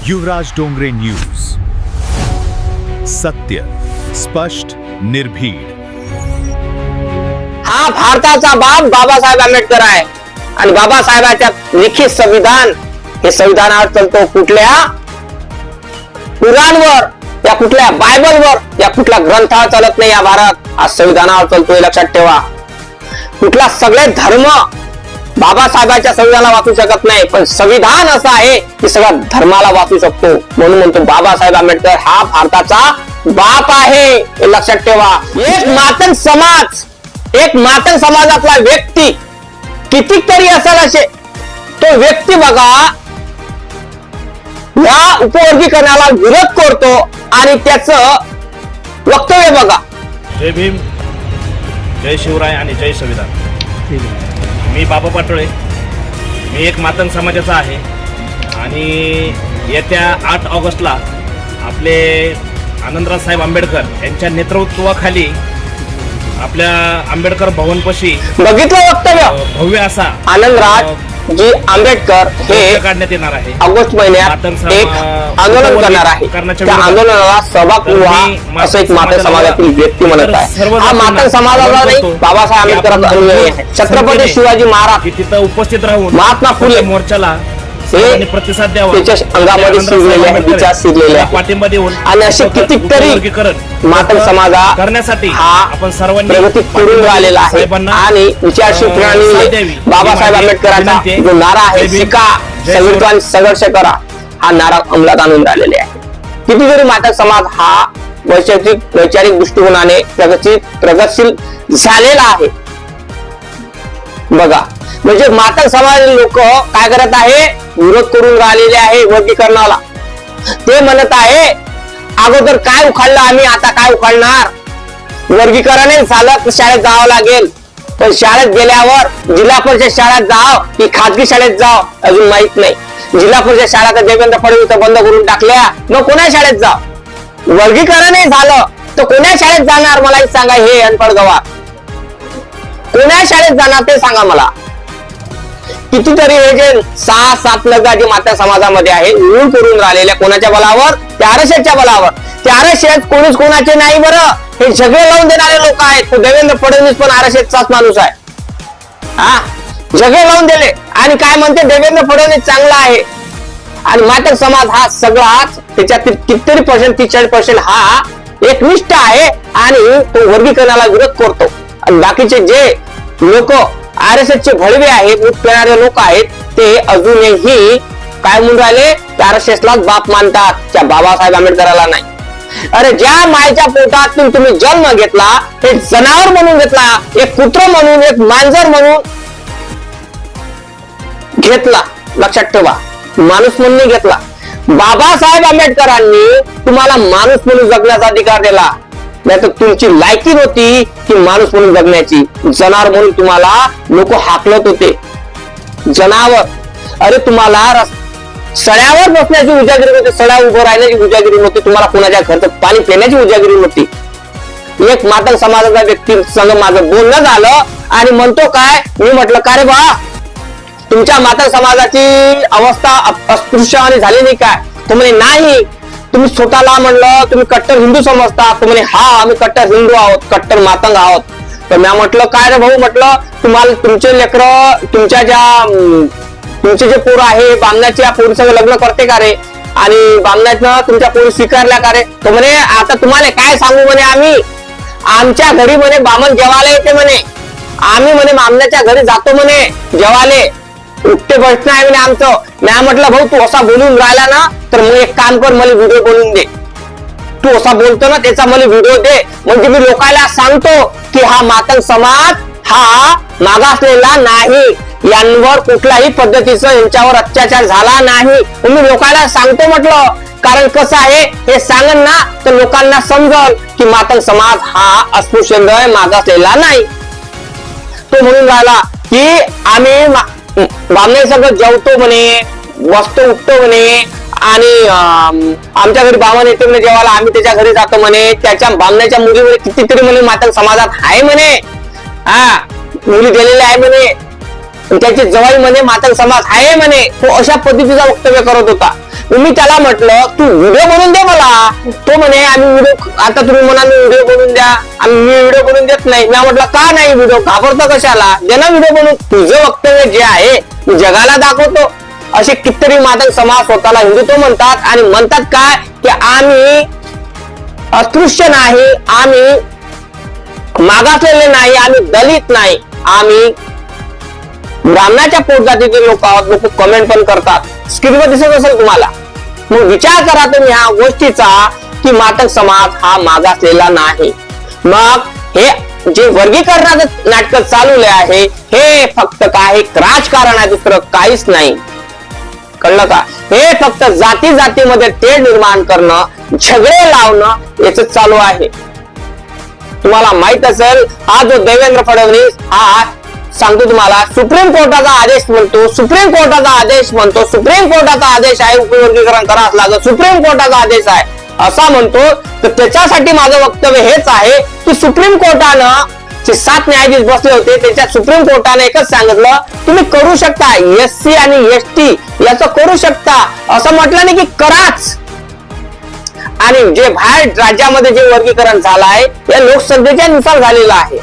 युवराज Dongre news, सत्य, स्पष्ट, निर्भीड। हा भारताचा बाप बाबासाहेब आंबेडकर आहे आणि बाबासाहेबांच्या लिखित संविधान हे संविधानावर चालतो, कुठल्या कुराणवर या कुठल्या बायबलवर या कुठल्या ग्रंथावर चालत नाही। या भारत हा संविधानावर चालतोय, लक्षात ठेवा। कुठला सगळे धर्म बाबासाहेबांच्या संविधानाला वाचू शकत नाही, पण संविधान असं आहे की सगळ्या धर्माला वाचू शकतो। म्हणून म्हणतो बाबासाहेब आंबेडकर हा भारताचा बाप आहे, हे लक्षात ठेवा। एक मातंग समाज, एक मातंग समाजातला व्यक्ती कितीतरी असेल असे, तो व्यक्ती बघा या उपवर्गीकरणाला विरोध करतो आणि त्याचं वक्तव्य बघा। जय भीम, जय शिवराय आणि जय संविधान। मी बाबा पाटोळे, मी एक मातंग समाजाचा आहे आणि येत्या 8 ऑगस्टला आपले आनंदराज साहेब आंबेडकर यांच्या नेतृत्वाखाली आपल्या आंबेडकर भवनपाशी बघितलं वक्तव्य भव्य असा आनंदराज जी आंबेडकर हे काढण्यात येणार आहे। ऑगस्ट महिन्यात एक आंदोलन करणार आहे। त्या आंदोलनाला सहभाग व्हा असं एक मातंग समाजातील व्यक्ती म्हणत आहे। हा मातंग समाजाला नाही, बाबासाहेब आंबेडकरांचा अनुयायी आहे। छत्रपती शिवाजी महाराज तिथं उपस्थित राहून महात्मा फुले मोर्चाला हे प्रतिसाद द्यावा, त्याच्या अंगामध्ये शिरलेले आहे, विचार शिरलेले आहे पाठिंबा देऊन आणि असे कितीतरी मातंग समाजा करण्यासाठी हा आपण सर्वांनी प्रगती करून राहिलेला आहे आणि विचारशील प्रणाली बाबासाहेब आंबेडकरांचा जो नारा आहे, शिका, संविधान संघर्ष करा, हा नारा अंमलात आणून राहिलेले आहे। कितीतरी मातंग समाज हा वैचारिक दृष्टिकोनाने प्रगतशील झालेला आहे बघा। म्हणजे मातंग समाज लोक काय करत आहे, विरोध करून राहिलेले आहे वर्गीकरणाला। ते म्हणत आहे अगोदर काय उखाडलं आम्ही, आता काय उखाडणार, वर्गीकरण झालं तर शाळेत जावं लागेल, पण शाळेत गेल्यावर जिल्हा परिषद शाळेत जाव की खाजगी शाळेत जाव अजून माहित नाही। जिल्हा परिषद शाळा तर देवेंद्र फडणवीस बंद करून टाकल्या, मग कोण्या शाळेत जाव? वर्गीकरण झालं तर कोण्या शाळेत जाणार मला सांगा, हे अनपढ गवार कोण्या शाळेत जाणार ते सांगा मला। कितीतरी हे जे 6-7 नगा जे मातंग समाजामध्ये आहे विरोध करून राहिलेल्या कोणाच्या बलावर, त्या आरक्षणाच्या बलावर। त्या आरक्षण कोणीच कोणाचे नाही बरं, हे झगडे लावून देणारे लोक आहेत। देवेंद्र फडणवीस पण आरक्षणाचाच माणूस आहे, हा झगडे लावून दिले आणि काय म्हणते देवेंद्र फडणवीस चांगला आहे आणि मातंग समाज हा सगळाच त्याच्यातील कितीतरी % 43% हा एकनिष्ठ आहे आणि तो वर्गीकरणाला विरोध करतो। आणि बाकीचे जे लोक आरएसएसचे भडवे आहेत, दूध पिणारे लोक आहेत, ते अजूनही काय म्हणून राहिले, आरएसएसलाच बाप मानतात, त्या बाबासाहेब आंबेडकराला नाही। अरे ज्या मायच्या पोटातून तुम्ही जन्म घेतला, हे जनावर म्हणून घेतला, एक कुत्र म्हणून, एक मांजर म्हणून घेतला, लक्षात ठेवा, माणूस म्हणून घेतला। बाबासाहेब आंबेडकरांनी तुम्हाला माणूस म्हणून जगण्याचा अधिकार दिला, नाही तर तुमची लायकी नव्हती की माणूस म्हणून जगण्याची। जनावर म्हणून तुम्हाला लोक हाकलत होते, जनावर। अरे तुम्हाला सळ्यावर बसण्याची उजागिरी नव्हती, सळ्या उभं राहण्याची उजागिरी नव्हती, तुम्हाला कोणाच्या घरचं पाणी पिण्याची उजागिरी नव्हती। एक मातंग समाजाचा व्यक्ती संग माझं बोलणं झालं आणि म्हणतो काय, मी म्हटलं का रे बा तुमच्या मातंग समाजाची अवस्था अस्पृश्यवाणी झाली नाही काय? तो म्हणे नाही, तुम्ही स्वतःला म्हणलं तुम्ही कट्टर हिंदू समजता, तो म्हणे हा आम्ही कट्टर हिंदू आहोत, कट्टर मातंग आहोत। तर मी म्हटलं काय रे भाऊ, म्हटलं तुम्हाला तुमचे लेकरं तुमचे जे पोरं आहे बामणाच्या पोरीसंग लग्न करते का रे, आणि बामणाचं तुमच्या पोरी स्वीकारल्या का रे? तो म्हणे आता तुम्हाला काय सांगू म्हणे, आम्ही आमच्या घरी म्हणे बामण जेवायला येते म्हणे, आम्ही म्हणे बामणाच्या घरी जातो म्हणे जेवाले, उठते बसणं आहे म्हणे आमचं। मी म्हटलं भाऊ तू असा बोलून राहिला ना तर मग एक काम कर, मला व्हिडिओ बनवून दे, तू असा बोलतो ना त्याचा मला व्हिडिओ दे, म्हणजे मी लोकांना सांगतो की हा मातंग समाज हा मागासलेला नाही, यांवर कुठल्याही पद्धतीचं यांच्यावर अत्याचार झाला नाही, मी लोकांना सांगतो म्हटलं। कारण कसं आहे हे सांगन ना तर लोकांना समजल की मातंग समाज हा अस्पृश्य मागासलेला नाही। तो म्हणून राहिला की आम्ही बामणे सगळं जेवतो म्हणे, बसतो उठतो म्हणे, आणि आमच्या घरी बामण येते म्हणे जेवायला, आम्ही त्याच्या घरी जातो म्हणे, त्याच्या बामण्याच्या मुलीवर कितीतरी म्हणे मातंग समाजात आहे म्हणे, हा मुली दिलेल्या आहे म्हणे, त्याची जवाई म्हणे मातंग समाज आहे म्हणे। तो अशा पद्धतीचा वक्तव्य करत होता। मी त्याला म्हटलं तू व्हिडिओ बनवून दे मला. तो म्हणे आम्ही व्हिडिओ, आता तुम्ही म्हणाल व्हिडिओ बनवून द्या, मी व्हिडिओ बनवून देत नाही. मी म्हटलं का नाही, व्हिडिओ घाबरतो कशाला, दे ना व्हिडिओ बनवून. तुझं वक्तव्य जे आहे तू जगाला दाखवतो. असे कितीतरी मादक समाज स्वतःला हिंदुत्व म्हणतात आणि म्हणतात काय की आम्ही अस्पृश्य नाही, आम्ही मागासलेले नाही, आम्ही दलित नाही, आम्ही ब्राह्मणाच्या पोटजातीचे लोक आहोत. लोक कमेंट पण करतात, स्क्रीनवर दिसत असेल तुम्हाला. मग विचार करा तुम्ही ह्या गोष्टीचा की मातक समाज हा मागासलेला नाही. मग हे जे वर्गीकरणाचं नाटक चालवले आहे हे फक्त काय राजकारण आहे, दुसरं काहीच नाही. कळलं का? हे फक्त जाती जातीमध्ये तेढ निर्माण करणं, झगडे लावणं याच चालू आहे. तुम्हाला माहित असेल हा जो देवेंद्र फडणवीस हा सांगतो तुम्हाला सुप्रीम कोर्टाचा आदेश म्हणतो, सुप्रीम कोर्टाचा आदेश म्हणतो, सुप्रीम कोर्टाचा आदेश आहे उपवर्गीकरण करावंच लागत, सुप्रीम कोर्टाचा आदेश आहे असा म्हणतो. तर त्याच्यासाठी माझं वक्तव्य हेच आहे की सुप्रीम कोर्टानं जे 7 न्यायाधीश बसले होते त्याच्या सुप्रीम कोर्टाने एकच सांगितलं तुम्ही करू शकता, SC आणि ST याचं करू शकता, असं म्हटलं नाही की कराच. आणि जे बाहेर राज्यामध्ये जे वर्गीकरण झालं आहे या लोकसंख्येच्या नुसार झालेलं आहे.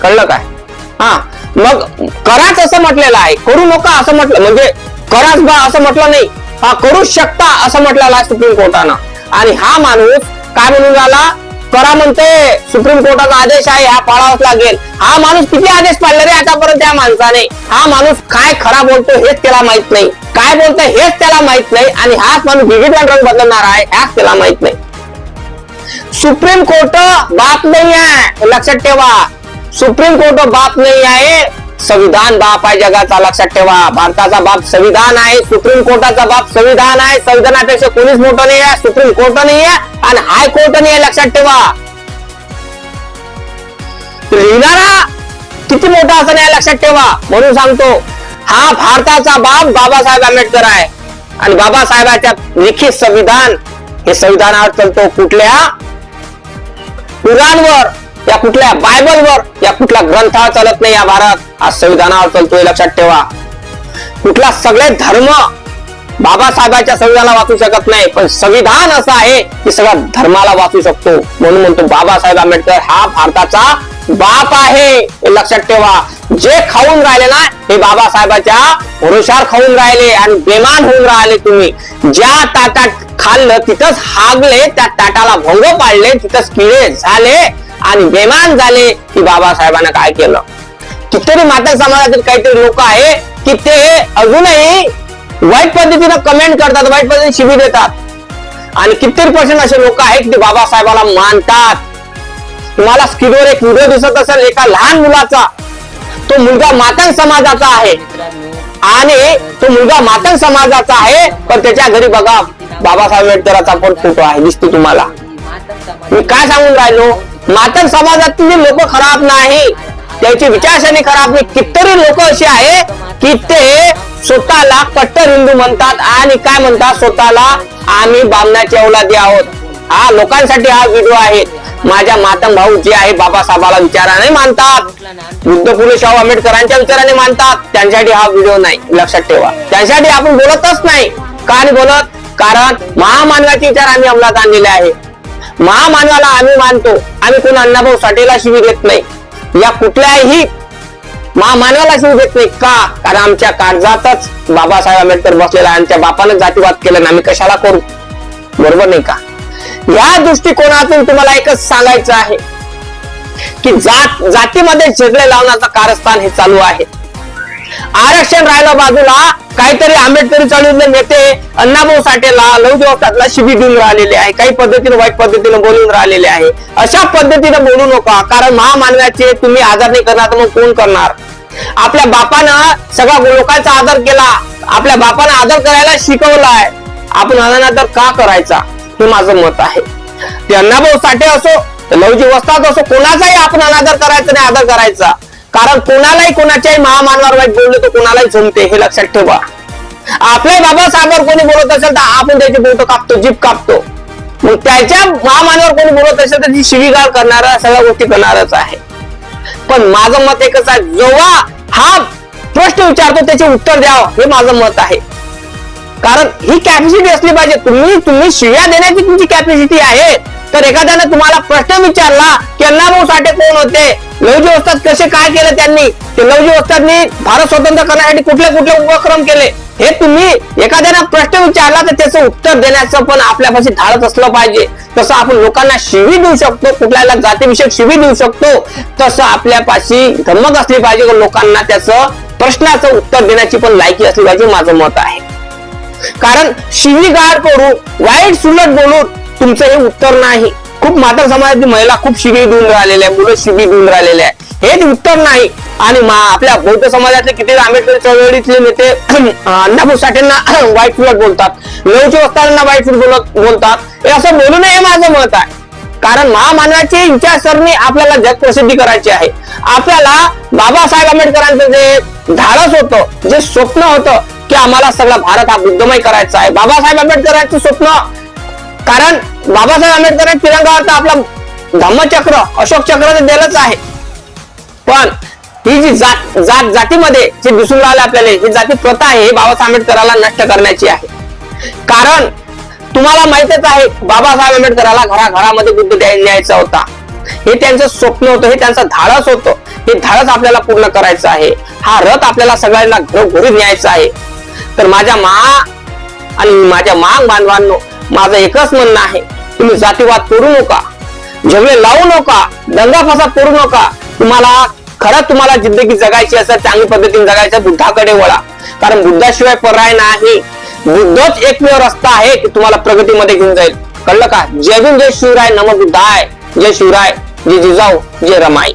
कळलं काय? हा, मग कराच असं म्हटलेलं आहे, करू नका असं म्हटलं, म्हणजे कराच बा असं म्हटलं नाही, हा करू शकता असं म्हटलेलं आहे सुप्रीम कोर्टानं. आणि हा माणूस काय म्हणून राहिला, करा म्हणते, सुप्रीम कोर्टाचा आदेश आहे हा पाळावाच लागेल. हा माणूस किती आदेश पाळले रे आतापर्यंत त्या माणसाने. हा माणूस काय खरा बोलतो हेच त्याला माहित नाही, काय बोलतो हेच त्याला माहित नाही. आणि हाच माणूस डिजिटल रंग बदलणार आहे ह्याच त्याला माहित नाही. सुप्रीम कोर्ट बाप नाही आहे, लक्षात ठेवा. सुप्रीम कोर्ट बाप नाही आहे, संविधान बाप आहे जगाचा, लक्षात ठेवा. भारताचा बाप संविधान आहे, सुप्रीम कोर्टाचा बाप संविधान आहे. संविधानापेक्षा कोणीच मोठं नाही आहे, सुप्रीम कोर्ट नाही आहे आणि हायकोर्ट नाही आहे, लक्षात ठेवा. लिहिणारा किती मोठा असं नाही लक्षात ठेवा. म्हणून सांगतो हा भारताचा बाप बाबासाहेब आंबेडकर आहे आणि बाबासाहेबांच्या लिखित संविधान हे संविधानावर चालतो. कुठल्या पुराणवर या कुठल्या बायबलवर या कुठल्या ग्रंथावर चालत नाही. या भारत हा संविधानावर चालतोय, लक्षात ठेवा. कुठला सगळे धर्म बाबासाहेबांच्या संविधानाला वाचू शकत नाही, पण संविधान असं आहे की सगळ्या धर्माला वाचू शकतो. म्हणून म्हणतो बाबासाहेब आंबेडकर हा भारताचा बाप आहे, हे लक्षात ठेवा. जे खाऊन राहिले ना हे बाबासाहेबांच्या भरोशावर खाऊन राहिले आणि बेमान होऊन राहिले. तुम्ही ज्या ताटात खाल्लं तिथंच हागले, त्या ताटाला भंग पाडले, तिथंच किडे झाले आणि बेमान झाले की बाबासाहेबांना काय केलं. कितीतरी मातक समाजातील काहीतरी लोक आहे की ते अजूनही वाईट पद्धतीनं कमेंट करतात, वाईट पद्धतीने शिवी देतात. आणि कितीतरी पर्सेंट असे लोक आहेत की बाबासाहेबाला मानतात. तुम्हाला स्क्रीनवर एक व्हिडिओ दिसत असेल एका लहान मुलाचा. तो मुलगा मातंग समाजाचा आहे आणि तो मुलगा मातंग समाजाचा आहे, पण त्याच्या घरी बघा बाबासाहेब आंबेडकरांचा पण फोटो आहे, दिसतो तुम्हाला. मी काय सांगून राहिलो, मातंग समाजातील लोक खराब नाही, त्याची विचारसरणी खराब नाही. कितीतरी लोक असे आहे की ते स्वतःला कट्टर हिंदू म्हणतात आणि काय म्हणतात स्वतःला आम्ही बामणाचे औलादी आहोत. हा लोकांसाठी हा व्हिडिओ आहे. माझ्या मातंग भाऊ जे आहे बाबासाहेबाला विचाराने मानतात, बुद्ध फुले शाहू आंबेडकरांच्या विचाराने मानतात, त्यांच्यासाठी हा व्हिडिओ नाही, लक्षात ठेवा. त्यांच्यासाठी आपण बोलतच नाही. का नाही बोलत? कारण महामानवाचे विचार आम्ही अंमलात आणलेले आहे. महामानवाला आम्ही मानतो. आम्ही कोण अण्णाभाऊ साठेला शिवी देत नाही, या कुठल्याही महामानवाला शिवी देत नाही. का? कारण आमच्या काळजातच बाबासाहेब आंबेडकर बसलेला आहे. आमच्या बापानं जातीवाद केला ना, आम्ही कशाला करू? बरोबर नाही का? या दृष्टिकोनातून तुम्हाला एकच सांगायचं आहे की जातीमध्ये झगडे लावण्याचं कारस्थान हे चालू आहे. आरक्षण राहिलं बाजूला, काहीतरी आंबेडकरी चळवळीतले नेते अण्णाभाऊ साठेला लवजी वस्तादला शिवी देऊन राहिलेले आहे, काही पद्धतीने वाईट पद्धतीने बोलून राहिलेले आहे. अशा पद्धतीने बोलू नका, कारण महामानवाचे तुम्ही आदर नाही करणार तर मग कोण करणार? आपल्या बापानं सगळ्या लोकांचा आदर केला, आपल्या बापानं आदर करायला शिकवलाय, आपण अनादर का करायचा? हे माझं मत आहे. ते अण्णाभाऊ साठे असो, लवजी वस्ताद असो, कोणाचाही आपण अनादर करायचा नाही, आदर करायचा. कारण कोणालाही कोणाच्याही महामानवावर वाईट बोलले तर कोणालाही जमते, हे लक्षात ठेवा. आपल्या बाबासाहेबांवर कोणी बोलत असेल तर आपण त्याची बोट कापतो, जीभ कापतो. मग त्याच्या महामानवावर कोणी बोलत असेल तर ती शिवीगाळ करणार, सगळ्या गोष्टी करणारच आहे. पण माझं मत एकच आहे, जेव्हा हा प्रश्न विचारतो त्याचे उत्तर द्यावं, हे माझं मत आहे. कारण ही कॅपॅसिटी असली पाहिजे. तुम्ही शिव्या देण्याची तुमची कॅपॅसिटी आहे. तर एखाद्याने तुम्हाला प्रश्न विचारला की अण्णाभाऊ साठे कोण होते, लवजी वस्ताद कसे काय केलं त्यांनी, ते लवजी वस्तादनी भारत स्वतंत्र करण्यासाठी कुठले कुठले उपक्रम केले, हे तुम्ही एखाद्याने प्रश्न विचारला तर त्याचं उत्तर देण्याचं पण आपल्यापाशी धाडस असलं पाहिजे. तसं आपण लोकांना शिवी देऊ शकतो, कुठल्याला जातीविषयक शिवी देऊ शकतो, तसं आपल्यापाशी धमक असली पाहिजे. लोकांना त्याचं प्रश्नाचं उत्तर देण्याची पण लायकी असली पाहिजे, माझं मत आहे. कारण शिवीगाळ करून वाईट सुलट बोलून तुमचं हे उत्तर नाही. खूप मातंग समाजातील महिला खूप शिवी देऊन राहिलेल्या, मुलं शिवी देऊन राहिलेले आहे, हे उत्तर नाही. आणि आपल्या बौद्ध समाजातले किती आंबेडकर चळवळीतले नेते अण्णाभाऊ साठेंना वाईट सुलट बोलतात, लवजी वस्तादांना वाईट सुलट बोलतात, हे असं बोलू नये माझं मत आहे. कारण महामानवाची विचारसरणी आपल्याला जग प्रसिद्धी करायची आहे. आपल्याला बाबासाहेब आंबेडकरांचं जे धाडस होतं, जे स्वप्न होतं की आम्हाला सगळा भारत हा बुद्धमय करायचा आहे, बाबासाहेब आंबेडकरांचं स्वप्न. कारण बाबासाहेब आंबेडकरांनी तिरंगा होता, आपला धम्मचक्र अशोक चक्र दिलंच आहे. पण ही जी जातीमध्ये जे दिसून राहिलं आपल्याला, ही जाती प्रथा आहे, हे बाबासाहेब आंबेडकराला नष्ट करण्याची आहे. कारण तुम्हाला माहितच आहे बाबासाहेब आंबेडकराला घराघरामध्ये बुद्ध न्यायचा होता, हे त्यांचं स्वप्न होतं, हे त्यांचं धाडस होतं. हे धाडस आपल्याला पूर्ण करायचं आहे. हा रथ आपल्याला सगळ्यांना घरोघरी न्यायचा आहे. तर माझ्या मांग बांधवांनो, माझं एकच म्हणणं आहे, तुम्ही जातीवाद करू नका, झगडे लावू नका, दंगा फसाद करू नका. तुम्हाला जिंदगी जगायची असेल, चांगली पद्धतीने जगायचं, बुद्धाकडे वळा. कारण बुद्धाशिवाय पर्याय नाही. बुद्धच एकमेव रस्ता आहे की तुम्हाला प्रगतीमध्ये घेऊन जाईल. कळलं का? जय भीम, जय शिवराय, नमो बुद्धाय, जय शिवराय, जय जिजाऊ, जय रमाई.